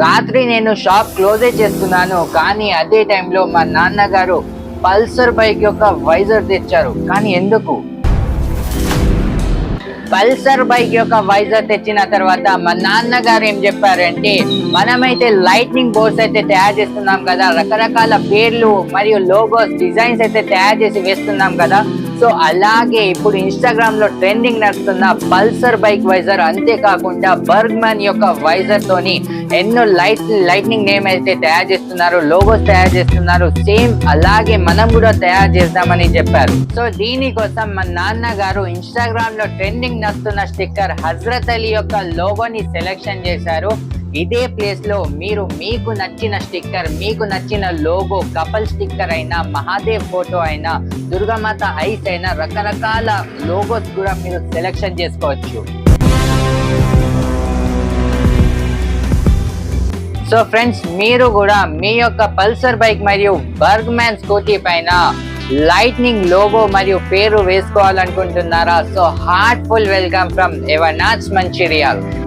రాత్రి నేను shop close చేస్తున్నాను, కానీ అదే టైంలో మా నాన్నగారు పల్సర్ బైక్ యొక్క వైజర్ తెచ్చారు. కానీ ఎందుకు? పల్సర్ బైక్ యొక్క వైజర్ తెచ్చిన తర్వాత మా నాన్నగారు ఏం చెప్పారంటే, మనమైతే లైట్నింగ్ బోర్డ్స్ అయితే తయారు చేస్తున్నాం కదా, రకరకాల పేర్లు మరియు లోగోస్ డిజైన్స్ అయితే తయారు చేసి వేస్తున్నాం కదా. సో అలాగే ఇప్పుడు ఇన్స్టాగ్రామ్ లో ట్రెండింగ్ నడుస్తున్న పల్సర్ బైక్ వైజర్, అంతేకాకుండా బర్గ్మన్ యొక్క వైజర్ తోని ఎన్నో లైట్నింగ్ నేమ్ అయితే తయారు చేస్తున్నారు, లోగోస్ తయారు చేస్తున్నారు. సేమ్ అలాగే మనం కూడా తయారు చేద్దామని చెప్పారు. సో దీనికోసం మా నాన్నగారు ఇన్స్టాగ్రామ్ లో ట్రెండింగ్ నడుస్తున్న స్టిక్కర్ హజరత్ అలీ యొక్క లోగోని సెలెక్షన్ చేశారు. ఇదే ప్లేస్ లో మీరు మీకు నచ్చిన స్టిక్కర్, మీకు నచ్చిన లోగో, కపల్ స్టిక్కర్ అయినా, మహాదేవ్ ఫోటో అయినా, దుర్గామాత ఐస్ అయినా, రకరకాల లోగోస్ కూడా మీరు సెలెక్షన్ చేసుకోవచ్చు. సో ఫ్రెండ్స్, మీరు కూడా మీ యొక్క పల్సర్ బైక్ మరియు బర్గ్మ్యాన్ స్కూటీ పైన లైట్నింగ్ లోగో మరియు పేరు వేసుకోవాలనుకుంటున్నారా? సో హార్ట్ఫుల్ వెల్కమ్ ఫ్రమ్ ఎవనాథ్ మంచిర్యాల్.